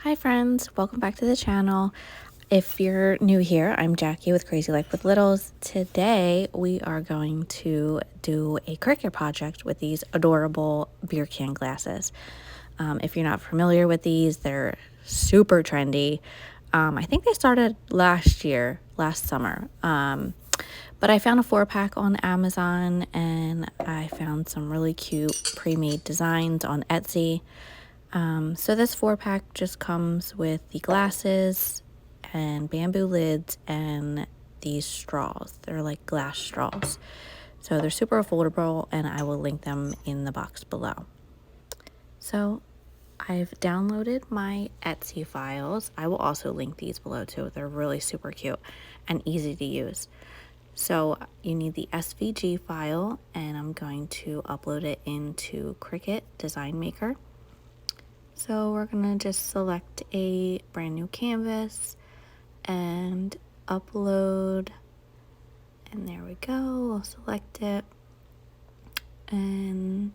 Hi friends, welcome back to the channel. If you're new here, I'm Jackie with Crazy Life with Littles. Today we are going to do a Cricut project with these adorable beer can glasses. If you're not familiar with these, they're super trendy. I think they started last summer. But I found a 4-pack on Amazon and I found some really cute pre-made designs on Etsy. So this 4-pack just comes with the glasses and bamboo lids and these straws. They're like glass straws. So they're super affordable and I will link them in the box below. So I've downloaded my Etsy files. I will also link these below too. They're really super cute and easy to use. So you need the SVG file and I'm going to upload it into Cricut Design Maker. So we're gonna just select a brand new canvas and upload, and there we go. We'll select it and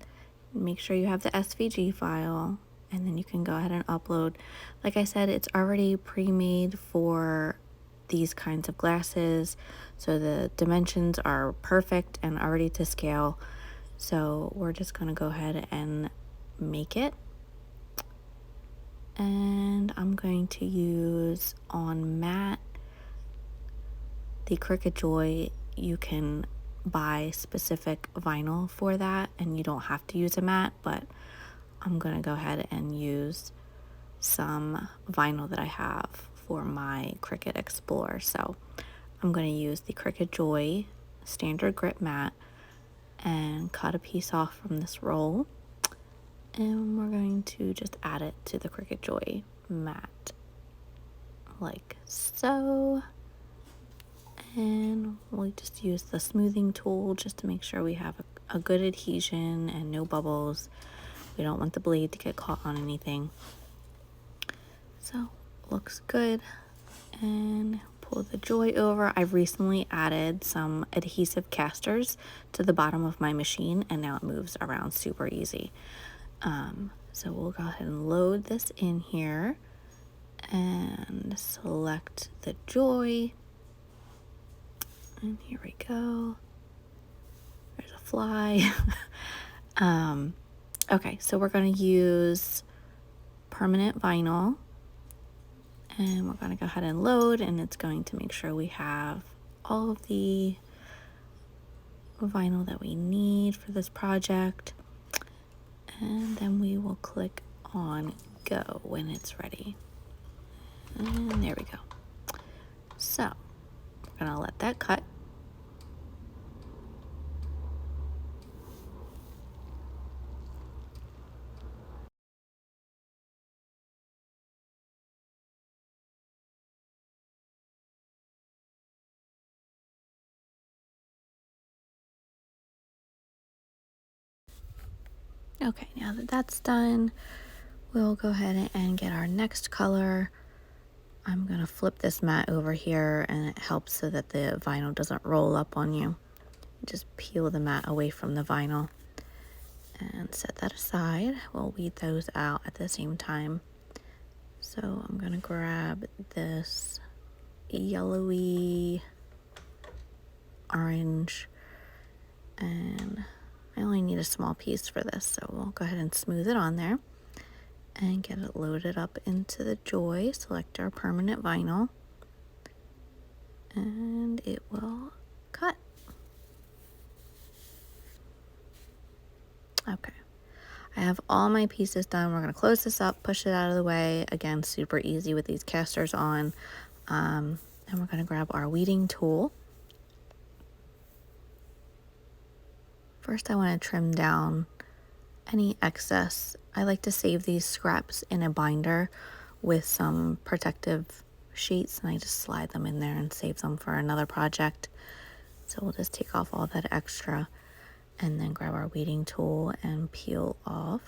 make sure you have the SVG file, and then you can go ahead and upload. Like I said, it's already pre-made for these kinds of glasses, so the dimensions are perfect and already to scale. So we're just gonna go ahead and make it. And I'm going to use on matte the Cricut Joy. You can buy specific vinyl for that and you don't have to use a matte, but I'm gonna go ahead and use some vinyl that I have for my Cricut Explorer. So I'm gonna use the Cricut Joy standard grit matte and cut a piece off from this roll. And we're going to just add it to the Cricut Joy mat, like so. And we'll just use the smoothing tool just to make sure we have a good adhesion and no bubbles. We don't want the blade to get caught on anything. So, looks good. And pull the Joy over. I've recently added some adhesive casters to the bottom of my machine and now it moves around super easy. So we'll go ahead and load this in here and select the Joy. And here we go. There's a fly. Okay, so we're going to use permanent vinyl. And we're going to go ahead and load, and it's going to make sure we have all of the vinyl that we need for this project. And then we will click on go when it's ready. And there we go. So we're gonna let that cut. Okay, now that that's done, we'll go ahead and get our next color. I'm gonna flip this mat over here and it helps so that the vinyl doesn't roll up on you. Just peel the mat away from the vinyl and set that aside. We'll weed those out at the same time. So I'm gonna grab this yellowy orange, and I only need a small piece for this, so we'll go ahead and smooth it on there and get it loaded up into the Joy. Select our permanent vinyl and it will cut. Okay, I have all my pieces done. We're going to close this up, push it out of the way. Again, super easy with these casters on. And we're going to grab our weeding tool. First, I want to trim down any excess. I like to save these scraps in a binder with some protective sheets, and I just slide them in there and save them for another project. So we'll just take off all that extra and then grab our weeding tool and peel off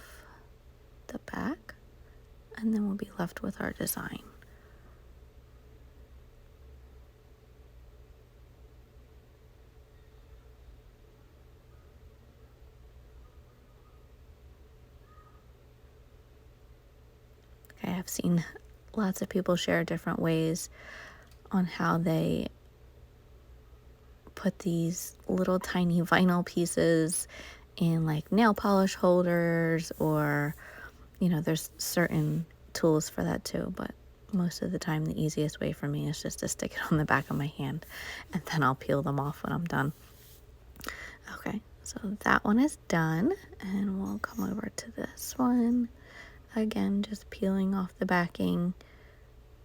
the back, and then we'll be left with our design. Okay, I've seen lots of people share different ways on how they put these little tiny vinyl pieces in like nail polish holders, or there's certain tools for that too, but most of the time the easiest way for me is just to stick it on the back of my hand, and then I'll peel them off when I'm done. Okay, so that one is done, and we'll come over to this one. Again, just peeling off the backing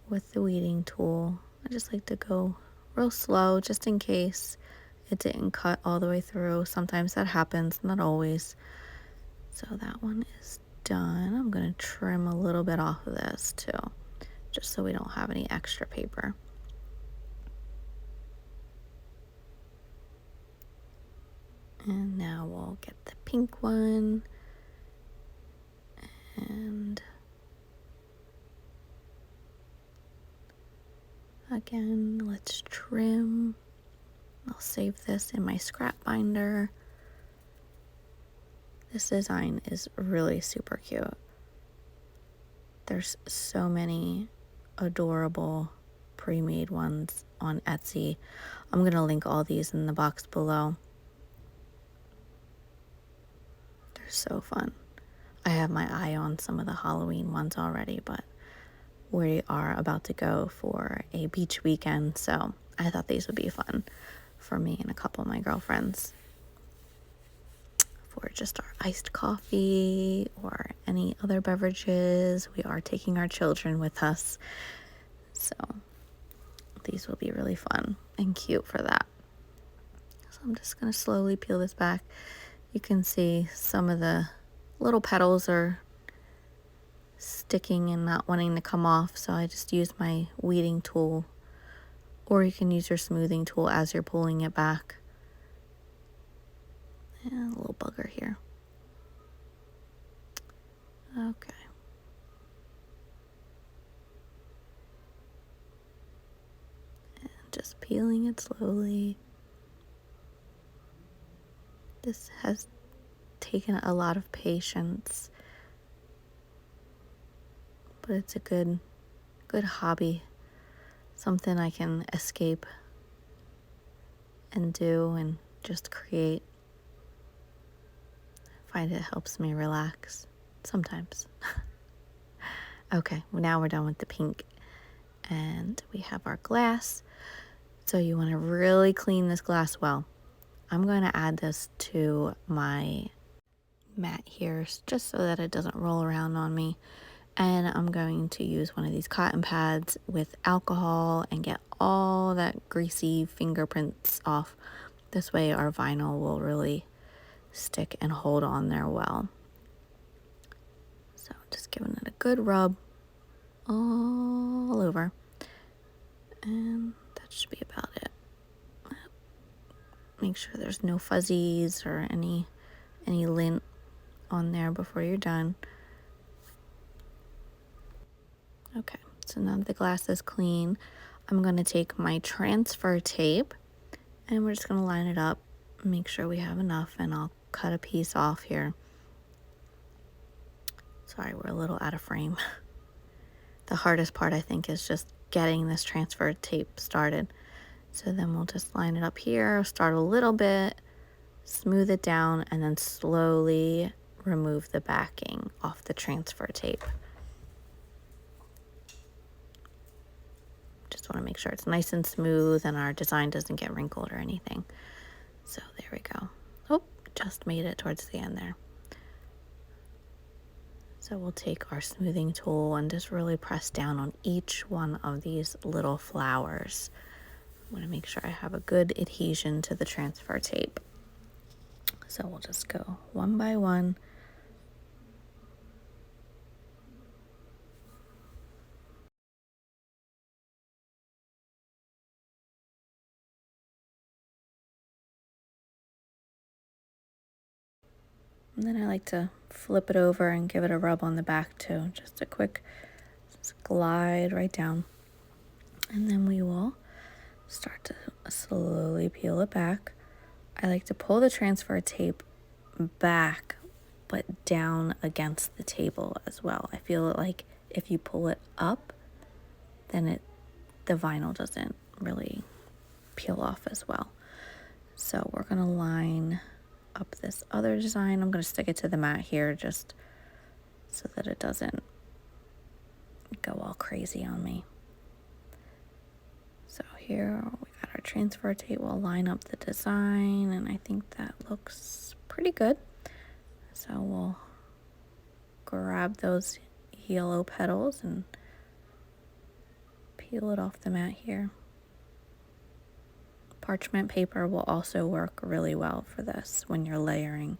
with the weeding tool. I just like to go real slow just in case it didn't cut all the way through. Sometimes that happens, not always. So that one is done. I'm going to trim a little bit off of this too, just so we don't have any extra paper. And now we'll get the pink one. And again, let's trim. I'll save this in my scrap binder. This design is really super cute. There's so many adorable pre-made ones on Etsy. I'm going to link all these in the box below. They're so fun. I have my eye on some of the Halloween ones already, but we are about to go for a beach weekend, so I thought these would be fun for me and a couple of my girlfriends for just our iced coffee or any other beverages. We are taking our children with us, so these will be really fun and cute for that. So I'm just going to slowly peel this back. You can see some of the little petals are sticking and not wanting to come off, so I just use my weeding tool, or you can use your smoothing tool as you're pulling it back. And a little bugger here. Okay. And just peeling it slowly. This has taken a lot of patience, but it's a good hobby, something I can escape and do and just create. I find it helps me relax sometimes. Okay, now we're done with the pink, and we have our glass. So you want to really clean this glass well. I'm going to add this to my mat here just so that it doesn't roll around on me. And I'm going to use one of these cotton pads with alcohol and get all that greasy fingerprints off. This way our vinyl will really stick and hold on there well. So just giving it a good rub all over. And that should be about it. Make sure there's no fuzzies or any lint on there before you're done. Okay, so now that the glass is clean, I'm going to take my transfer tape and we're just going to line it up, make sure we have enough, and I'll cut a piece off here. Sorry, we're a little out of frame. The hardest part, I think, is just getting this transfer tape started. So then we'll just line it up here, start a little bit, smooth it down, and then slowly remove the backing off the transfer tape. Just want to make sure it's nice and smooth and our design doesn't get wrinkled or anything. So there we go. Oh, just made it towards the end there. So we'll take our smoothing tool and just really press down on each one of these little flowers. I want to make sure I have a good adhesion to the transfer tape. So we'll just go one by one. And then I like to flip it over and give it a rub on the back too. Just a quick glide right down. And then we will start to slowly peel it back. I like to pull the transfer tape back, but down against the table as well. I feel like if you pull it up, then the vinyl doesn't really peel off as well. So we're gonna line up this other design. I'm gonna stick it to the mat here just so that it doesn't go all crazy on me. So here we got our transfer tape. We'll line up the design, and I think that looks pretty good. So we'll grab those yellow petals and peel it off the mat here. Parchment paper will also work really well for this when you're layering.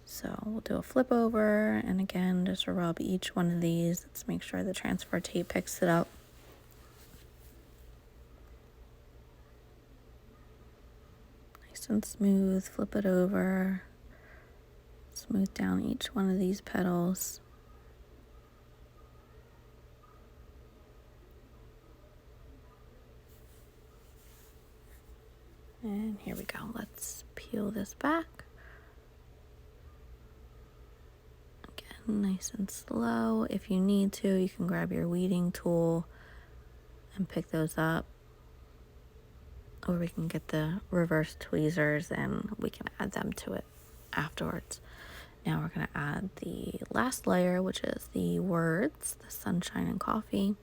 So we'll do a flip over, and again, just rub each one of these. Let's make sure the transfer tape picks it up. Nice and smooth, flip it over. Smooth down each one of these petals. And here we go. Let's peel this back. Again, nice and slow. If you need to, you can grab your weeding tool and pick those up. Or we can get the reverse tweezers and we can add them to it afterwards. Now we're going to add the last layer, which is the words, the sunshine and coffee.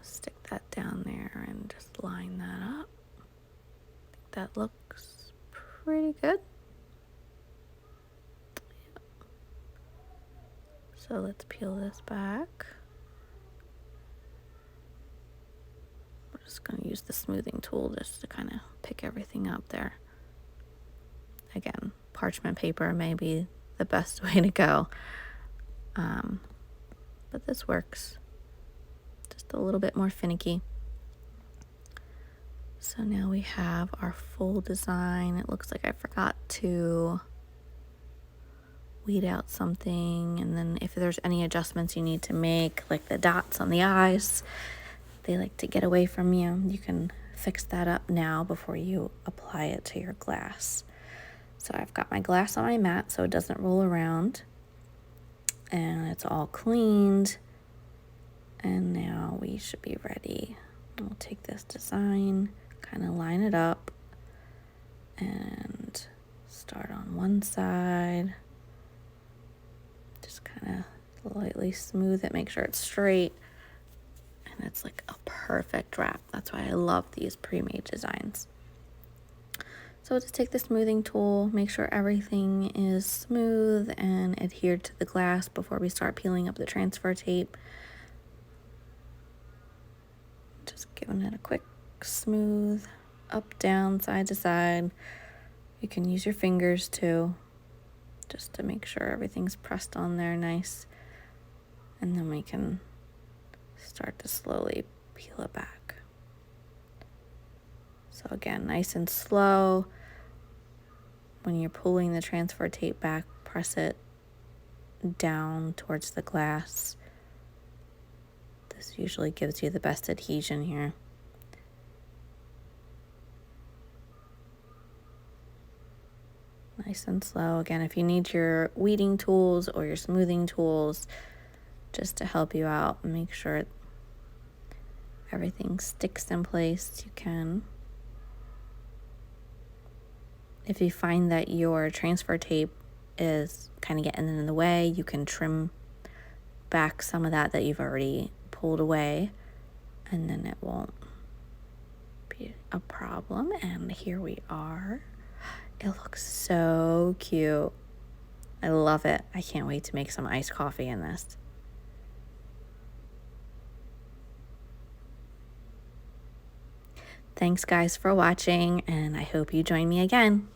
Stick that down there and just line that up. I think that looks pretty good. Yep. So let's peel this back. We're just going to use the smoothing tool just to kind of pick everything up there. Again, parchment paper may be the best way to go, but this works. Just a little bit more finicky. So now we have our full design. It looks like I forgot to weed out something, and then if there's any adjustments you need to make, like the dots on the eyes, they like to get away from you. You can fix that up now before you apply it to your glass. So I've got my glass on my mat so it doesn't roll around, and it's all cleaned. And now we should be ready. We'll take this design, kind of line it up, and start on one side. Just kind of lightly smooth it, make sure it's straight. And it's like a perfect wrap. That's why I love these pre-made designs. So we'll just take the smoothing tool, make sure everything is smooth and adhered to the glass before we start peeling up the transfer tape. Just giving it a quick smooth up, down, side to side. You can use your fingers too, just to make sure everything's pressed on there nice. And then we can start to slowly peel it back. So again, nice and slow. When you're pulling the transfer tape back, press it down towards the glass. This usually gives you the best adhesion here. Nice and slow. Again, if you need your weeding tools or your smoothing tools just to help you out, make sure everything sticks in place, you can. If you find that your transfer tape is kind of getting in the way, you can trim back some of that you've already pulled away, and then it won't be a problem. And here we are. It looks so cute. I love it. I can't wait to make some iced coffee in this. Thanks guys for watching, and I hope you join me again.